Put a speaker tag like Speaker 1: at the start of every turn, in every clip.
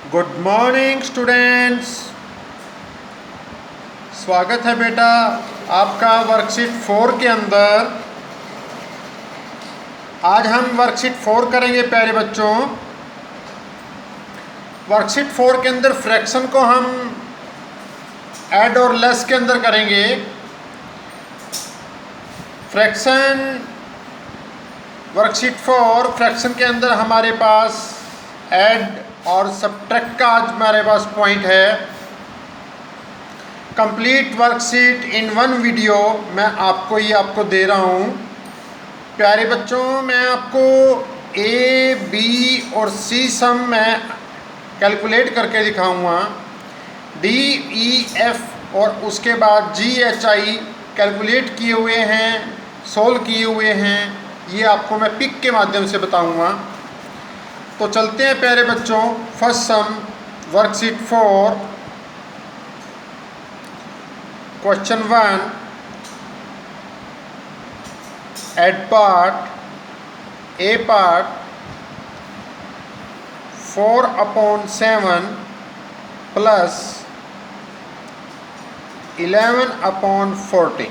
Speaker 1: Good morning students. स्वागत है बेटा आपका वर्कशीट 4 के अंदर। आज हम वर्कशीट 4 करेंगे प्यारे बच्चों। वर्कशीट 4 के अंदर फ्रैक्शन को हम ऐड और लेस के अंदर करेंगे। फ्रैक्शन वर्कशीट 4 फ्रैक्शन के अंदर हमारे पास ऐड और सब्ट्रैक्ट का आज हमारे पास पॉइंट है। Complete worksheet in one video मैं आपको दे रहा हूँ। प्यारे बच्चों, मैं आपको ए बी और सी सम मैं कैलकुलेट करके दिखाऊंगा। डी ई एफ और उसके बाद जी एच आई कैलकुलेट किए हुए हैं, सोल्व किए हुए हैं। ये आपको मैं पिक के माध्यम से बताऊंगा। तो चलते हैं प्यारे बच्चों। First sum worksheet 4 question 1 add part A part 4/7 plus 11/14।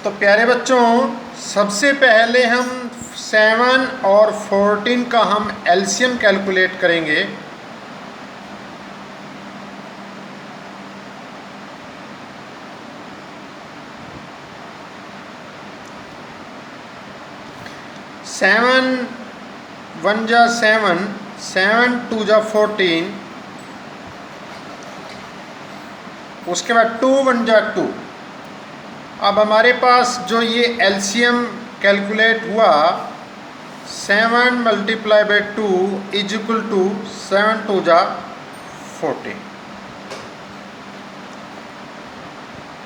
Speaker 1: तो प्यारे बच्चों, सबसे पहले हम 7 और 14 का हम एलसीएम कैलकुलेट करेंगे। सेवन 1 जा 7, 7 2 जा 14, उसके बाद 2 1 जा 2। अब हमारे पास जो ये एलसीएम कैलकुलेट हुआ 7 multiply by 2 is equal to 7 2 जा 14।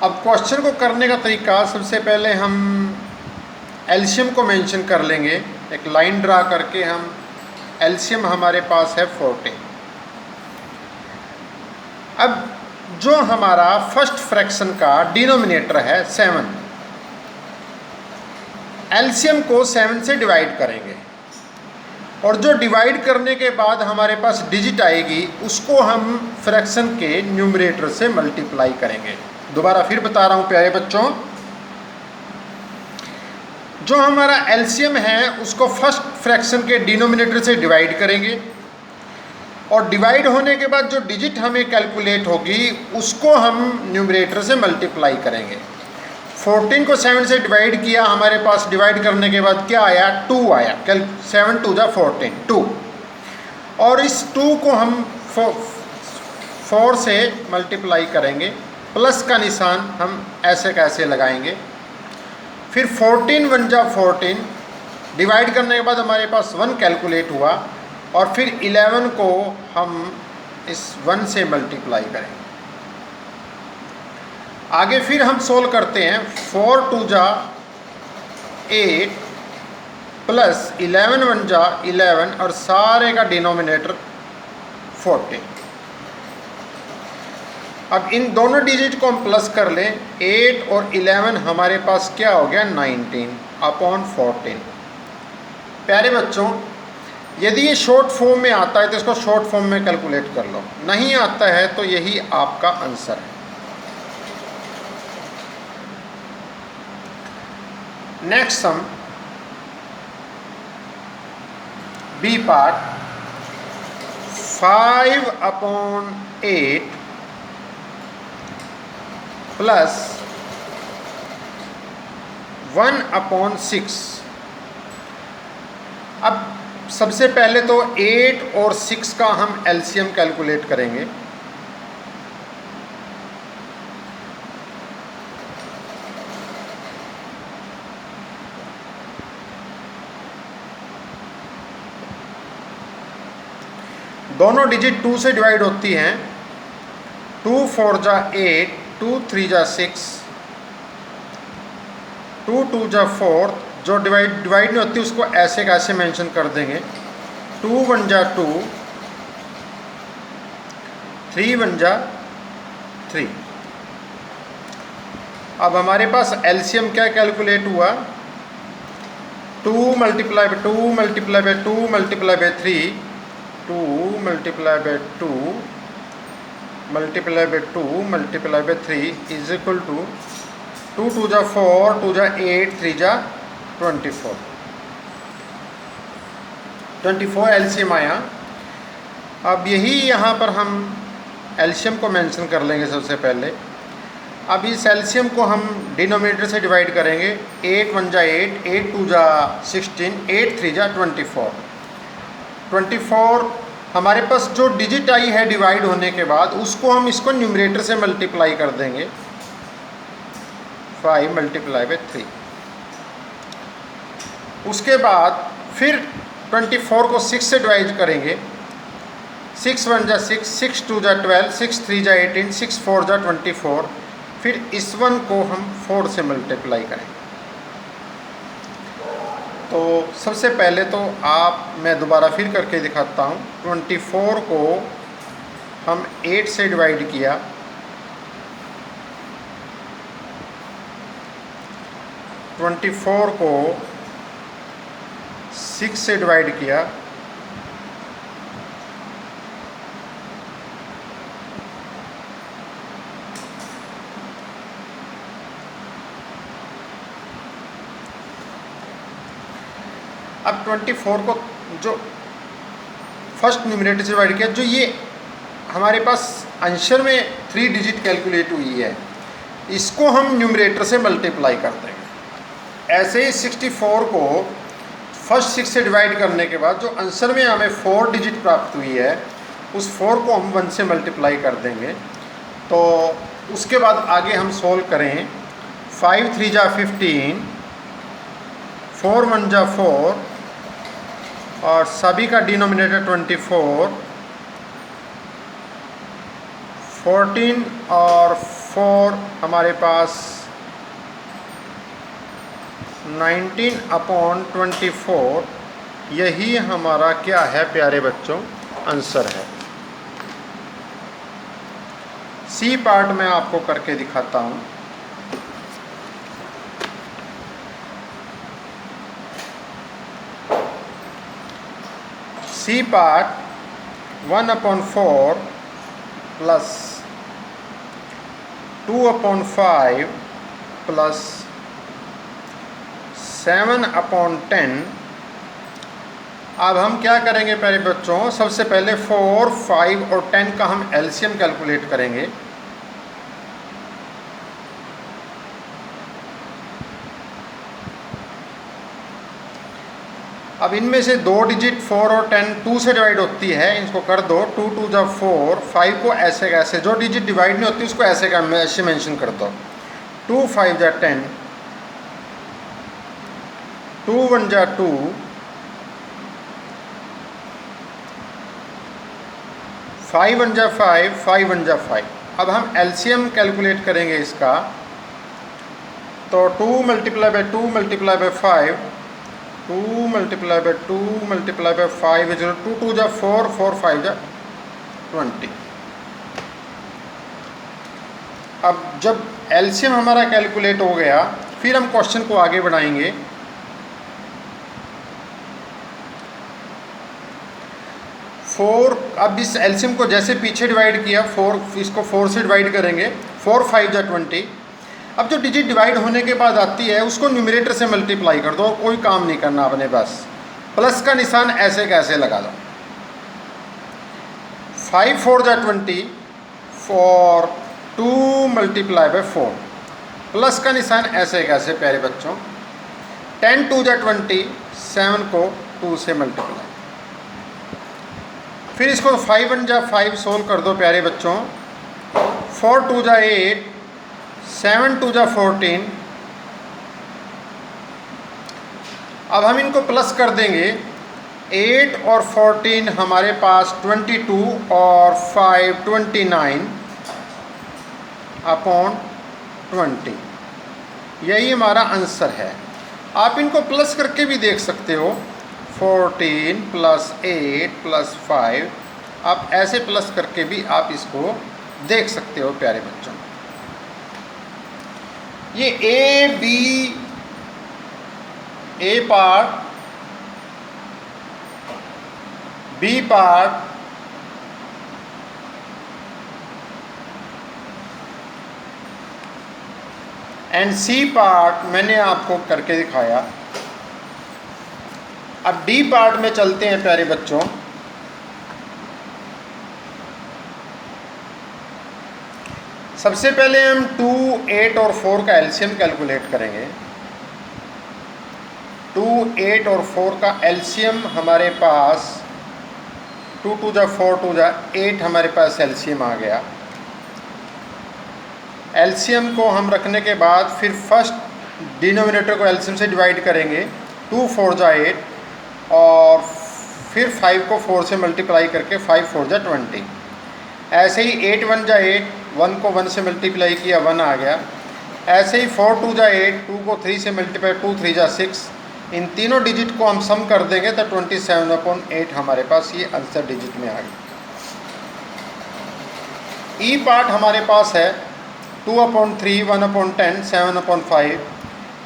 Speaker 1: अब क्वेश्चन को करने का तरीका, सबसे पहले हम एलसीएम को मेंशन कर लेंगे। एक लाइन ड्रा करके हम एलसीएम हमारे पास है 14। अब जो हमारा फर्स्ट फ्रैक्शन का डिनोमिनेटर है 7, एलसीएम को 7 से डिवाइड करेंगे और जो डिवाइड करने के बाद हमारे पास डिजिट आएगी उसको हम फ्रैक्शन के न्यूमरेटर से मल्टीप्लाई करेंगे। दोबारा फिर बता रहा हूँ प्यारे बच्चों, जो हमारा एलसीएम है उसको फर्स्ट फ्रैक्शन के डिनोमिनेटर से डिवाइड करेंगे और डिवाइड होने के बाद जो डिजिट हमें कैलकुलेट होगी उसको हम न्यूमरेटर से मल्टीप्लाई करेंगे। 14 को 7 से डिवाइड किया, हमारे पास डिवाइड करने के बाद क्या आया, 2 आया। 7 2 जा 14 2, और इस 2 को हम 4 से मल्टीप्लाई करेंगे। प्लस का निशान हम ऐसे कैसे लगाएंगे। फिर 14 1 जा 14, डिवाइड करने के बाद हमारे पास 1 कैलकुलेट हुआ और फिर 11 को हम इस 1 से मल्टीप्लाई करेंगे। आगे फिर हम सोल्व करते हैं। 4 2 जा 8 प्लस 11 1 जा 11 और सारे का डिनोमिनेटर 14। अब इन दोनों डिजिट को हम प्लस कर लें। 8 और 11 हमारे पास क्या हो गया, 19/14। प्यारे बच्चों, यदि ये शॉर्ट फॉर्म में आता है तो इसको शॉर्ट फॉर्म में कैलकुलेट कर लो, नहीं आता है तो यही आपका आंसर है। Next sum B part 5/8 plus 1/6। अब सबसे पहले तो 8 और 6 का हम एलसीएम कैलकुलेट करेंगे। दोनों डिजिट 2 से डिवाइड होती हैं। 2 4 जा 8, 2 3 जा 6, 2 2 जा 4। जो डिवाइड नहीं होती उसको ऐसे कैसे मेंशन कर देंगे। 2 1 जा 2, 3 1 जा 3। अब हमारे पास एलसीएम क्या कैलकुलेट हुआ, 2 multiply by 2 multiply by 2 multiply by 3, 2 multiply by 2 multiply by 2 multiply by 3 is equal to 2 2 जा 4, 2 जा 8, 3 जा 24, 24 एलसीएम आया। अब यही यहाँ पर हम एलसीएम को मेंशन कर लेंगे सबसे पहले। अब इस एलसीएम को हम डिनोमिनेटर से डिवाइड करेंगे। 8 1 जा 8, 8 2 जा 16, 8 3 जा 24, 24 हमारे पास जो डिजिट आई है डिवाइड होने के बाद उसको हम इसको न्यूमरेटर से मल्टीप्लाई कर देंगे। 5 मल्टीप्लाई बाय 3। उसके बाद फिर 24 को 6 से डिवाइड करेंगे। 6 1 जा 6, 6 2 जा 12, 6 3 जा 18, 6 4 जा 24। फिर इस वन को हम 4 से मल्टीप्लाई करेंगे। तो सबसे पहले तो मैं दोबारा फिर करके दिखाता हूँ। 24 को हम 8 से डिवाइड किया, 24 को 6 से डिवाइड किया, अब 24 को जो फर्स्ट न्यूमरेटर से डिवाइड किया, जो ये हमारे पास आंसर में 3 डिजिट कैलकुलेट हुई है, इसको हम न्यूमरेटर से मल्टीप्लाई कर देंगे। ऐसे ही 64 को फर्स्ट 6 से डिवाइड करने के बाद जो आंसर में हमें 4 डिजिट प्राप्त हुई है, उस 4 को हम 1 से मल्टीप्लाई कर देंगे। तो उसके बाद आगे हम सोल्व करें। 5 3 जा 15, 4 1 जा 4 और सभी का डिनोमिनेटर 24, 14 और 4 हमारे पास 19/24। यही हमारा क्या है प्यारे बच्चों, आंसर है। सी पार्ट में आपको करके दिखाता हूँ। C part 1/4 plus 2/5 plus 7/10। अब हम क्या करेंगे प्यारे बच्चों, सबसे पहले 4, 5 और 10 का हम एलसीएम कैलकुलेट करेंगे। अब इनमें से 2 डिजिट 4 और 10 2 से डिवाइड होती है, इसको कर दो। 2 2 जा 4, 5 को ऐसे कैसे, जो डिजिट डिवाइड नहीं होती उसको ऐसे मेंशन कर दो। 2 5 जा 10, 2 1 जा 2, 5 1 जा 5, 5 1 जा 5। अब हम एलसीएम कैलकुलेट करेंगे इसका। तो 2 multiply by 2 multiply bye 5, 2 multiply by 2 multiply bye 5 is 2 2 जा 4, 4 5 जा 20। अब जब एलसीएम हमारा कैलकुलेट हो गया, फिर हम क्वेश्चन को आगे बढ़ाएंगे। 4, अब इस एलसीएम को जैसे पीछे डिवाइड किया, 4 इसको 4 से डिवाइड करेंगे। 4 5 जा 20। अब जो डिजिट डिवाइड होने के बाद आती है उसको न्यूमरेटर से मल्टीप्लाई कर दो, कोई काम नहीं करना अपने, बस प्लस का निशान ऐसे कैसे लगा दो। 5 4 जा 20, 4 2 मल्टीप्लाई बाय 4, प्लस का निशान ऐसे कैसे प्यारे बच्चों। 10 2 जा 20, 7 को 2 से मल्टीप्लाई। फिर इसको 5 1 जा 5 सोल्व कर दो प्यारे बच्चों। 4 2 जा 8, 7 2 जा 14। अब हम इनको प्लस कर देंगे। 8 और 14 हमारे पास 22 और 5 29/20। यही हमारा आंसर है। आप इनको प्लस करके भी देख सकते हो। 14 प्लस 8 प्लस 5, आप ऐसे प्लस करके भी आप इसको देख सकते हो प्यारे बच्चों। ये A B A part, B part, and C part मैंने आपको करके दिखाया। अब डी पार्ट में चलते हैं प्यारे बच्चों। सबसे पहले हम 2, 8 और 4 का एलसीएम कैलकुलेट करेंगे। 2, 8 और 4 का एलसीएम हमारे पास 2 2 जा 4 2 जा 8 हमारे पास एलसीएम आ गया। एलसीएम को हम रखने के बाद फिर फर्स्ट डिनोमिनेटर को एलसीएम से डिवाइड करेंगे। 2 4 जा 8 और फिर 5 को 4 से मल्टीप्लाई करके 5 4 जा 20। ऐसे ही 8 1 जा 8, 1 को 1 से मल्टीप्लाई किया 1 आ गया। ऐसे ही 4 2 जा 8, 2 को 3 से मल्टीप्लाई 2 3 जा 6। इन तीनों डिजिट को हम सम कर देंगे तो 27/8 हमारे पास ये आंसर डिजिट में आ गया। ई पार्ट हमारे पास है 2/3, 1/10, 7/5।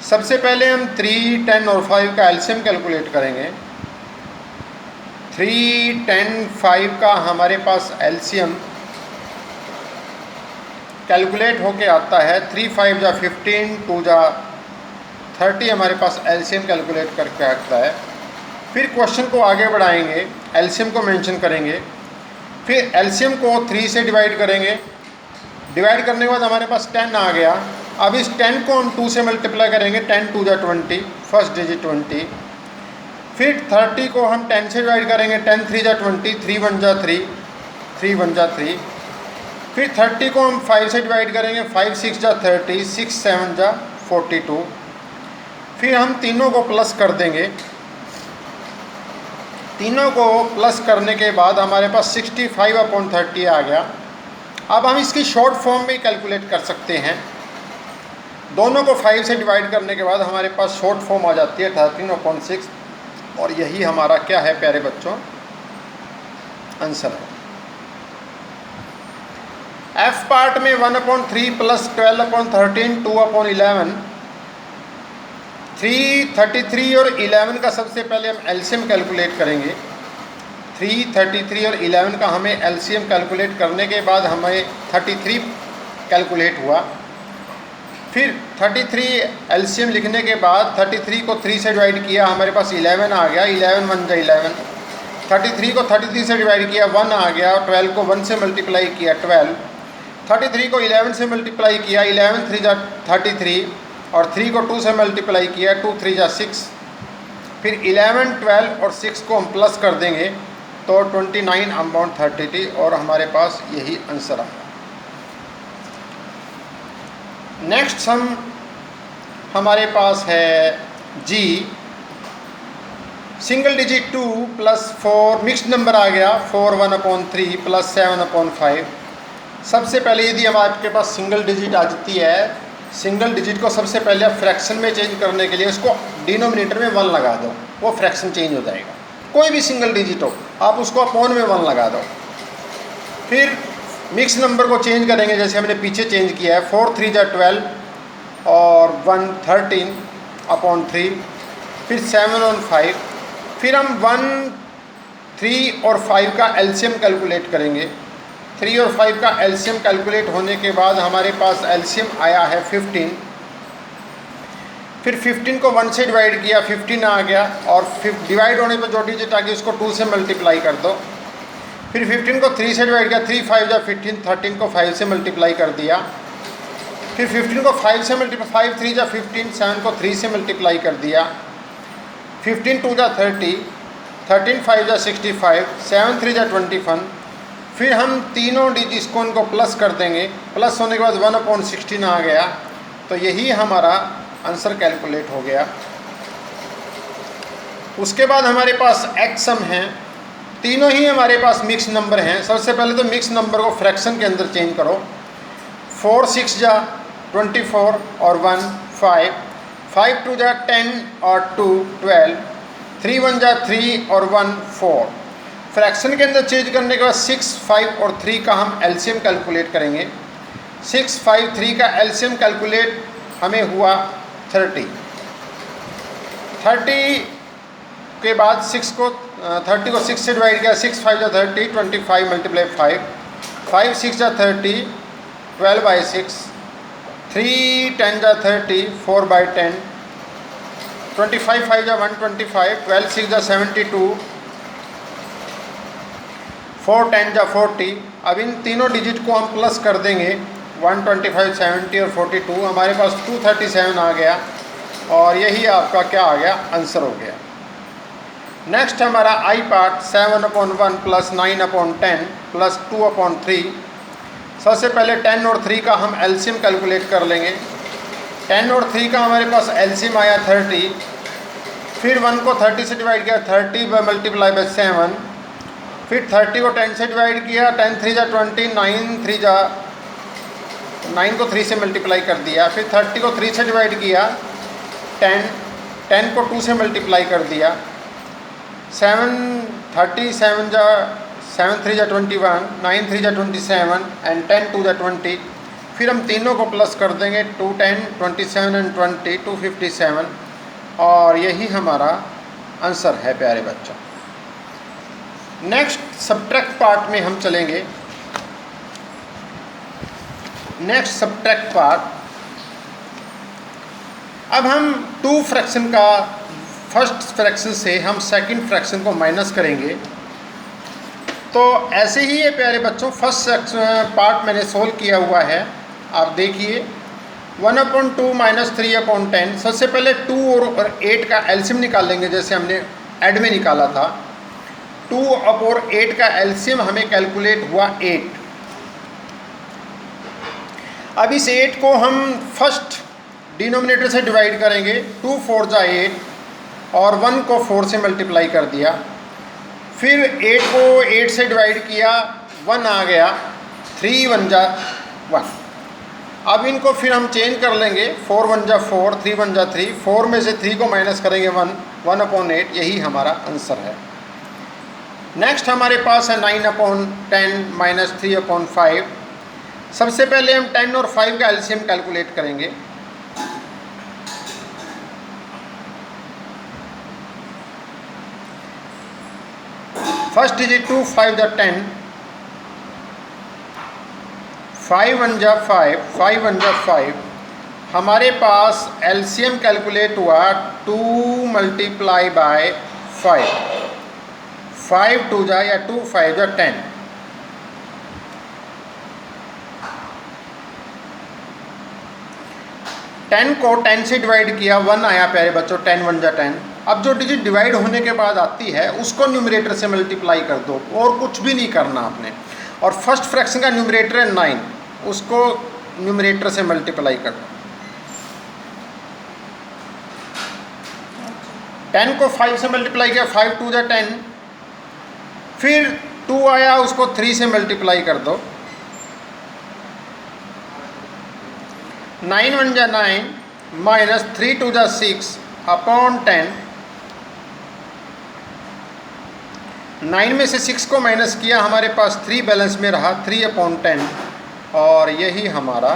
Speaker 1: सबसे पहले हम 3, 10 और 5 का एलसीएम कैलकुलेट करेंगे। 3, 10, 5 का हमारे पास एलसीएम कैलकुलेट होके आता है 3 5 जा 15, 2 जा 30 हमारे पास एलसीएम कैलकुलेट करके आता है। फिर क्वेश्चन को आगे बढ़ाएंगे, एलसीएम को मेंशन करेंगे, फिर एलसीएम को 3 से डिवाइड करेंगे। डिवाइड करने के बाद हमारे पास 10 आ गया। अब इस 10 को हम 2 से मल्टीप्लाई करेंगे। 10 2 जा 20, फर्स्ट डिजिट 20। फिर 30 को हम 10 से डिवाइड करेंगे। 10 3 जा 20, 3 1 जा 3, 3 1 जा 3। फिर 30 को हम 5 से डिवाइड करेंगे। 5 6 जा 30, 6 7 जा 42। फिर हम तीनों को प्लस कर देंगे। तीनों को प्लस करने के बाद हमारे पास 65/30 आ गया। अब हम इसकी शॉर्ट फॉर्म में कैलकुलेट कर सकते हैं। दोनों को 5 से डिवाइड करने के बाद हमारे पास शॉर्ट फॉर्म आ जाती है 13/6 और यही हमारा क्या है प्यारे बच्चों, आंसर है। एफ पार्ट में 1/3 प्लस 12/13, 2/11, 3, 33 और 11 का सबसे पहले हम एलसीएम कैलकुलेट करेंगे। 3, 33 और 11 का हमें एलसीएम कैलकुलेट करने के बाद हमें 33 कैलकुलेट हुआ। फिर 33 एलसीएम लिखने के बाद 33 को 3 से डिवाइड किया, हमारे पास 11 आ गया। 11 1 जा 11। 33 को 33 से डिवाइड किया, 1 आ गया। 12 को 1 से मल्टीप्लाई किया, 12। 33 को 11 से मल्टीप्लाई किया, 11 3 जा 33 और 3 को 2 से मल्टीप्लाई किया, 2 3 जा 6। फिर 11, 12 और 6 को हम प्लस कर देंगे तो 29/30 और हमारे पास यही आंसर आया। नेक्स्ट सम हमारे पास है जी। सिंगल डिजिट 2 + 4 मिक्स्ड नंबर आ गया। 4 1/3 + 7/5। सबसे पहले यदि हम आपके पास सिंगल डिजिट आ जाती है, सिंगल डिजिट को सबसे पहले आप फ्रैक्शन में चेंज करने के लिए उसको डिनोमिनेटर में 1 लगा दो, वो फ्रैक्शन चेंज हो जाएगा। कोई भी सिंगल डिजिट हो आप उसको अपॉन में 1 लगा दो। फिर मिक्स नंबर को चेंज करेंगे जैसे हमने पीछे चेंज किया है। 4 3 जा 12 और 1 13/3। फिर 7 और 5। फिर हम 1, 3 और 5 का एलसीएम कैलकुलेट करेंगे। 3 और 5 का एलसीएम कैलकुलेट होने के बाद हमारे पास एलसीएम आया है 15। फिर 15 को 1 से डिवाइड किया, 15 आ गया। और फिर डिवाइड होने पर जो डिजिट आ गई उसको 2 से मल्टीप्लाई कर दो। फिर 15 को 3 से डिवाइड किया, 3 5 जा 15, 13 को 5 से मल्टीप्लाई कर दिया। फिर 15 को 5 से मल्टीप्लाई, 5 3 जा 15, 7 को 3 से मल्टीप्लाई कर दिया। 15 2 जा 30, 13 5 जा 65, 7 3 जा 21। फिर हम तीनों डिजिट को उनको प्लस कर देंगे। प्लस होने के बाद 1/16 आ गया। तो यही हमारा आंसर कैलकुलेट हो गया। उसके बाद हमारे पास एक्स सम हैं। तीनों ही हमारे पास मिक्स नंबर हैं। सबसे पहले तो मिक्स नंबर को फ्रैक्शन के अंदर चेंज करो। 4 6 जा 24 और 1 5, 5 2 जा 10 और 2 12, 3 1 जा 3 और 1 4। फ्रैक्शन के अंदर चेंज करने के बाद 6 5 और 3 का हम एलसीएम कैलकुलेट करेंगे। 6 5 3 का एलसीएम कैलकुलेट हमें हुआ 30। 30 के बाद 6 को 30 को 6 से डिवाइड किया, 6 5 जा 30, 25 मल्टीप्लाई 5 6 जा 30, 12/6, 3 10 जा 30, 4/10, 25 5 जा 125, 12 6 जा 72, 4 10 जा 40। अब इन तीनों डिजिट को हम प्लस कर देंगे, 125 70 और 42, हमारे पास 237 आ गया और यही आपका क्या आ गया, आंसर हो गया। नेक्स्ट हमारा आई पार्ट 7/1 प्लस 9/10 प्लस 2/3। सबसे पहले 10 और 3 का हम एलसीएम कैलकुलेट कर लेंगे। 10 और 3 का हमारे पास एलसीएम आया 30, फिर 1 को 30 से डिवाइड किया, 30 मल्टीप्लाई बाई 7, फिर 30 को 10 से डिवाइड किया, 10 3 जा 20, 9 को 3 से मल्टीप्लाई कर दिया, फिर 30 को 3 से डिवाइड किया, 10 को 2 से मल्टीप्लाई कर दिया, 7 3 जा 21, 9 3 जा 27 एंड 10 2 जा 20। फिर हम तीनों को प्लस कर देंगे, 2 10 27 एंड 20 257 और यही हमारा आंसर है प्यारे बच्चों। नेक्स्ट सब्ट्रैक्ट पार्ट में हम चलेंगे। नेक्स्ट सब्ट्रैक्ट पार्ट, अब हम 2 फ्रैक्शन का फर्स्ट फ्रैक्शन से हम सेकंड फ्रैक्शन को माइनस करेंगे। तो ऐसे ही ये प्यारे बच्चों फर्स्ट पार्ट मैंने सोल्व किया हुआ है, आप देखिए 1/2 माइनस 3/10। सबसे पहले 2 और 8 का एलसीएम निकाल लेंगे, जैसे हमने ऐड में निकाला था। 2/8 का एलसीएम हमें कैलकुलेट हुआ 8। अब इस 8 को हम फर्स्ट डिनोमिनेटर से डिवाइड करेंगे, 2 4 जा 8 और 1 को 4 से मल्टीप्लाई कर दिया, फिर 8 को 8 से डिवाइड किया, 1 आ गया, 3 1 जा 1। अब इनको फिर हम चेंज कर लेंगे, 4 1 जा 4, 3 1 जा 3, 4 में से 3 को माइनस करेंगे 1/8, यही हमारा आंसर है। नेक्स्ट हमारे पास है 9/10 माइनस 3/5। सबसे पहले हम 10 और 5 का एलसीएम कैलकुलेट करेंगे। फर्स्ट डिजिट 2 5 जा 10, 5 1 जा 5, 5 1 जा 5। हमारे पास एलसीएम कैलकुलेट हुआ 2 मल्टीप्लाई बाय 5, 5 2 जा या 2 5 जा 10। टेन को 10 से डिवाइड किया, 1 आया प्यारे बच्चों, 10 1 जा 10। अब जो डिजिट डिवाइड होने के बाद आती है उसको न्यूमरेटर से मल्टीप्लाई कर दो, और कुछ भी नहीं करना आपने। और फर्स्ट फ्रैक्शन का न्यूमरेटर है 9, उसको न्यूमरेटर से मल्टीप्लाई कर दो। 10 को 5 से मल्टीप्लाई किया, 5 2 जा 10, फिर 2 आया, उसको 3 से मल्टीप्लाई कर दो, 9 1 जा 9 माइनस 3 2 जा 6 अपॉन 10। 9 में से 6 को माइनस किया, हमारे पास 3 बैलेंस में रहा, 3/10 और यही हमारा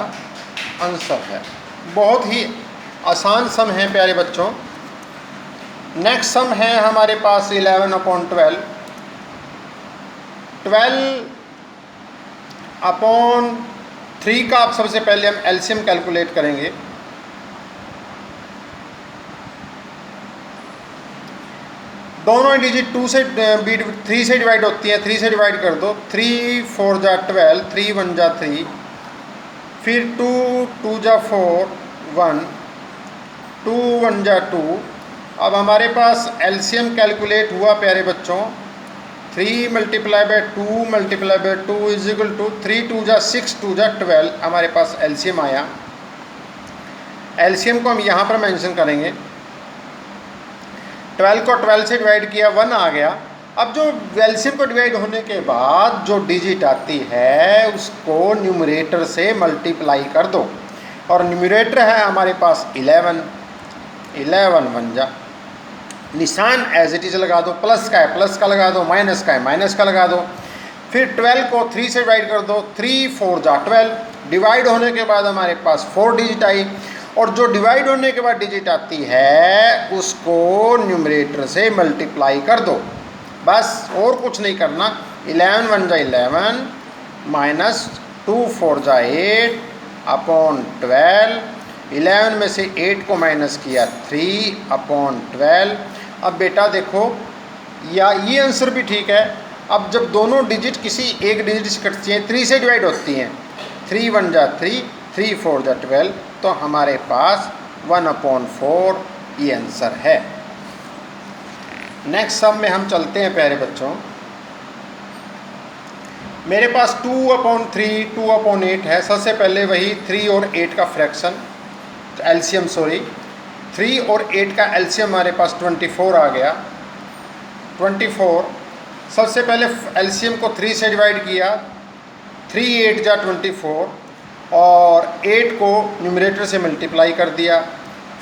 Speaker 1: आंसर है। बहुत ही आसान सम है प्यारे बच्चों। नेक्स्ट सम है हमारे पास 11/12। 12/3 का आप सबसे पहले हम एलसीएम कैलकुलेट करेंगे। दोनों डिजिट 3 से डिवाइड होती है, 3 से डिवाइड कर दो, 3 4 जा 12, 3 1 जा 3, फिर 2 2 जा 4 1, 2 1 जा 2। अब हमारे पास एलसीएम कैलकुलेट हुआ प्यारे बच्चों, 3 multiply by 2 multiply by 2 is equal to 3 2 जा 6, 2 जा 12, हमारे पास एलसीएम आया। एलसीएम को हम यहाँ पर मेंशन करेंगे। 12 को 12 से डिवाइड किया, 1 आ गया। अब जो एलसीएम को डिवाइड होने के बाद जो डिजिट आती है उसको न्यूमरेटर से मल्टीप्लाई कर दो, और न्यूमरेटर है हमारे पास 11, 11 1 जा, निशान एज इट इज़ लगा दो, प्लस का है प्लस का लगा दो, माइनस का है माइनस का लगा दो। फिर 12 को 3 से डिवाइड कर दो, 3 4 जा 12, डिवाइड होने के बाद हमारे पास 4 डिजिट आई, और जो डिवाइड होने के बाद डिजिट आती है उसको न्यूमरेटर से मल्टीप्लाई कर दो, बस और कुछ नहीं करना। 11 1 जा 11 माइनस 2 4 जा 8 अपॉन 12। 11 में से 8 को माइनस किया 3 अपॉन 12। अब बेटा देखो या ये आंसर भी ठीक है। अब जब दोनों डिजिट किसी एक डिजिट से कटती हैं, 3 से डिवाइड होती हैं, 3 1 जा 3 3 4 जा 12, तो हमारे पास 1/4 ये आंसर है। नेक्स्ट सम में हम चलते हैं प्यारे बच्चों। मेरे पास 2/3 2/8 है। सबसे पहले वही 3 और 8 का फ्रैक्शन एलसीएम 3 और 8 का एलसीएम हमारे पास 24 आ गया। 24 सबसे पहले एलसीएम को 3 से डिवाइड किया, 3 8 जा 24 और 8 को न्यूमरेटर से मल्टीप्लाई कर दिया।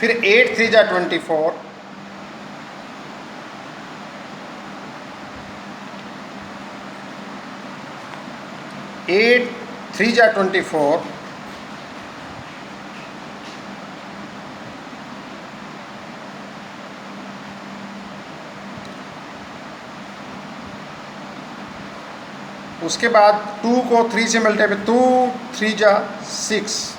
Speaker 1: फिर 8 3 जा 24, 8 3 जा 24, उसके बाद 2 को 3 से मल्टीप्लाई, 2 3 जा 6,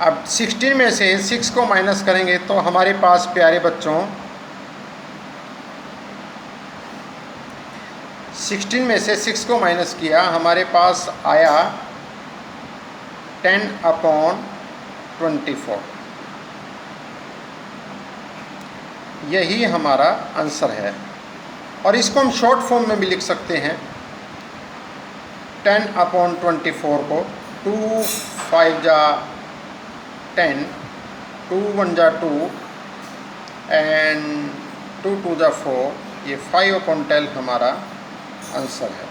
Speaker 1: अब 16 में से 6 को माइनस करेंगे तो हमारे पास प्यारे बच्चों 16 में से 6 को माइनस किया, हमारे पास आया 10/24। यही हमारा आंसर है। और इसको हम शॉर्ट फॉर्म में भी लिख सकते हैं। 10/24 को 2 5 जा 10, 2 1 जा 2 एंड 2 2 जा 4, ये 5/10 हमारा आंसर है।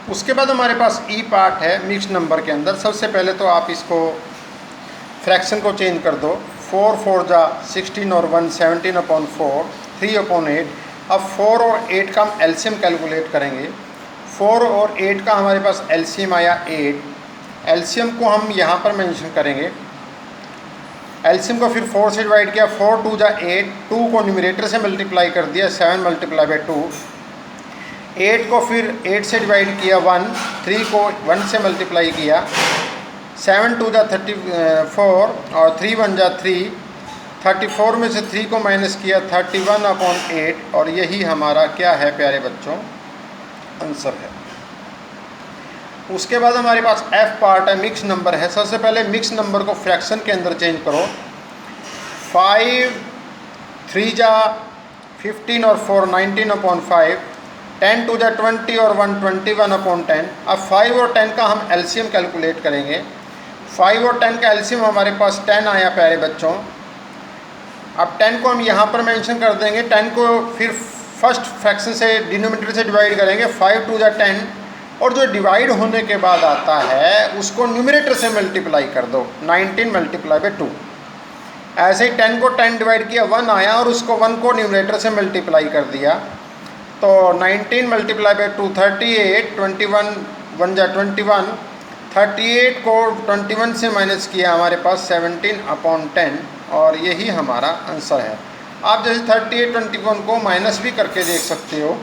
Speaker 1: उसके बाद हमारे पास ई पार्ट है मिक्स नंबर के अंदर। सबसे पहले तो आप इसको फ्रैक्शन को चेंज कर दो। 4 4 जा 16 और 1 17/4, 3/8। अब 4 और 8 का हम एलसीएम कैलकुलेट करेंगे। 4 और 8 का हमारे पास एलसीएम आया 8। एलसीएम को हम यहाँ पर मेंशन करेंगे। एलसीएम को फिर 4 से डिवाइड किया, 4 2 जा 8, 2 को न्यूमरेटर से मल्टीप्लाई कर दिया, 7 × 2। 8 को फिर 8 से डिवाइड किया 1, 3 को 1 से मल्टीप्लाई किया, 7 2 जा 34 और 3 1 जा 3, 34 में से 3 को माइनस किया 31/8 और यही हमारा क्या है प्यारे बच्चों आंसर है। उसके बाद हमारे पास एफ पार्ट है मिक्स नंबर है। सबसे पहले मिक्स नंबर को फ्रैक्शन के अंदर चेंज करो। 5 3 जा 15 और 4 19/5, 10 2 जा 20 और 1 21/10। अब 5 और 10 का हम एलसीएम कैलकुलेट करेंगे। 5 और 10 का एलसीएम हमारे पास 10 आया प्यारे बच्चों। अब 10 को हम यहाँ पर मेंशन कर देंगे। 10 को फिर फर्स्ट फ्रैक्शन से डिनोमिनेटर से डिवाइड करेंगे, 5 2 जा 10 और जो डिवाइड होने के बाद आता है उसको न्यूमरेटर से मल्टीप्लाई कर दो, 19 × 2। ऐसे ही 10 को 10 डिवाइड किया 1 आया और उसको 1 को न्यूमरेटर से मल्टीप्लाई कर दिया, तो 19 × 2 38, 21 1 जा 21, 38 को 21 से माइनस किया हमारे पास 17/10 और यही हमारा आंसर है। आप जैसे 38 21 को माइनस भी करके देख सकते हो।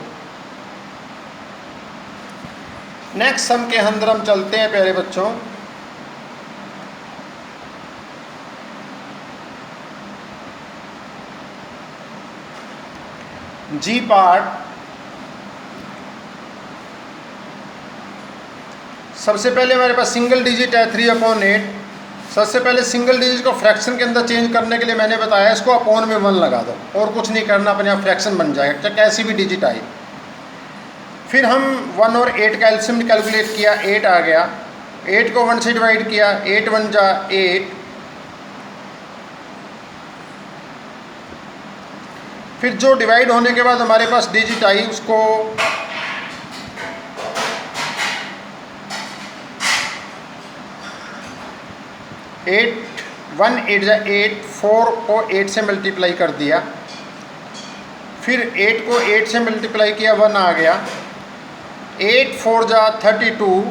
Speaker 1: नेक्स्ट सम के अंदर हम चलते हैं प्यारे बच्चों। जी पार्ट। सबसे पहले हमारे पास सिंगल डिजिट है 3/8। सबसे पहले सिंगल डिजिट को फ्रैक्शन के अंदर चेंज करने के लिए मैंने बताया इसको अपॉन में 1 लगा दो और कुछ नहीं करना, अपने आप फ्रैक्शन बन जाएगा चाहे कैसी भी डिजिट आई। फिर हम 1 और 8 का एलसीएम कैलकुलेट किया, 8 आ गया। 8 को 1 से डिवाइड किया, 8 1 जा 8। फिर जो डिवाइड होने के बाद हमारे पास डिजिट आई उसको 8 1 8 जा 8, 4 को 8 से मल्टीप्लाई कर दिया। फिर 8 को 8 से मल्टीप्लाई किया 1 आ गया, 8 4 जा 32,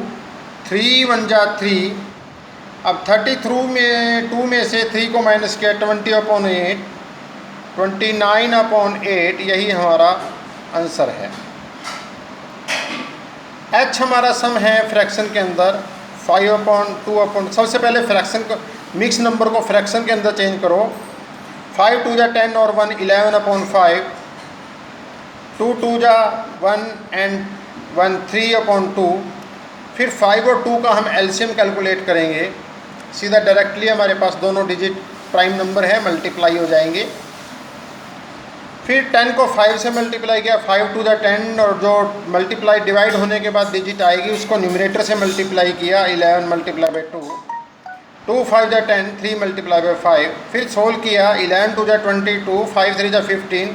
Speaker 1: 3 1 जा 3। अब 2 में से 3 को माइनस किया 20/8, 29/8, यही हमारा आंसर है। h हमारा सम है फ्रैक्शन के अंदर 5/2। सबसे पहले फ्रैक्शन को, मिक्स नंबर को फ्रैक्शन के अंदर चेंज करो। 5 2 जा 10 और 1 11/5, 2 2 जा 1 एंड 1 3/2। फिर 5 और 2 का हम एलसीएम कैलकुलेट करेंगे, सीधा डायरेक्टली हमारे पास दोनों डिजिट प्राइम नंबर है, मल्टीप्लाई हो जाएंगे। फिर 10 को 5 से मल्टीप्लाई किया, 5 2 जा 10, और जो मल्टीप्लाई डिवाइड होने के बाद डिजिट आएगी उसको न्यूमरेटर से मल्टीप्लाई किया, 11 मल्टीप्लाई बाई 2, 2 5 जा 10, 3 मल्टीप्लाई बाई 5। फिर सोल्व किया, 11 2 जा 22, 5 3 जा 15,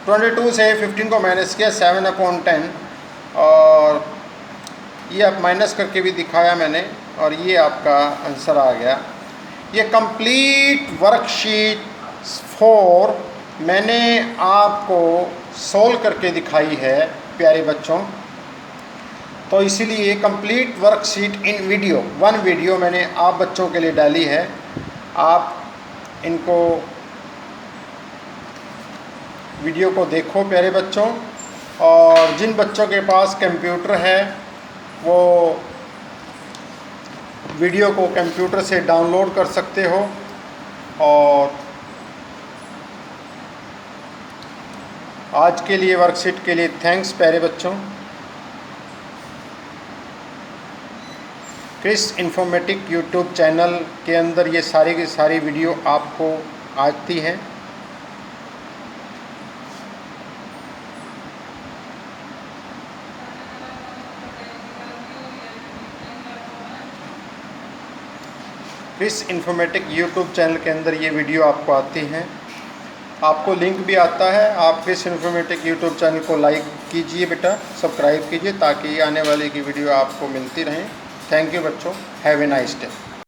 Speaker 1: 22 से 15 को माइनस किया 7/10, और ये आप माइनस करके भी दिखाया मैंने, और ये आपका आंसर आ गया। ये कंप्लीट वर्कशीट 4 मैंने आपको सोल्व करके दिखाई है प्यारे बच्चों। तो इसीलिए कंप्लीट वर्कशीट इन वीडियो, 1 वीडियो मैंने आप बच्चों के लिए डाली है। आप इनको वीडियो को देखो प्यारे बच्चों, और जिन बच्चों के पास कंप्यूटर है वो वीडियो को कंप्यूटर से डाउनलोड कर सकते हो। और आज के लिए वर्कशीट के लिए थैंक्स प्यारे बच्चों। क्रिस इन्फॉर्मेटिक यूट्यूब चैनल के अंदर ये सारी की सारी वीडियो आपको आती हैं। क्रिस इन्फॉर्मेटिक यूट्यूब चैनल के अंदर ये वीडियो आपको आती हैं, आपको लिंक भी आता है। आप क्रिस इन्फॉर्मेटिक यूट्यूब चैनल को लाइक कीजिए बेटा, सब्सक्राइब कीजिए, ताकि आने वाली की वीडियो आपको मिलती रहें। थैंक यू बच्चों, हैव ए नाइस डे।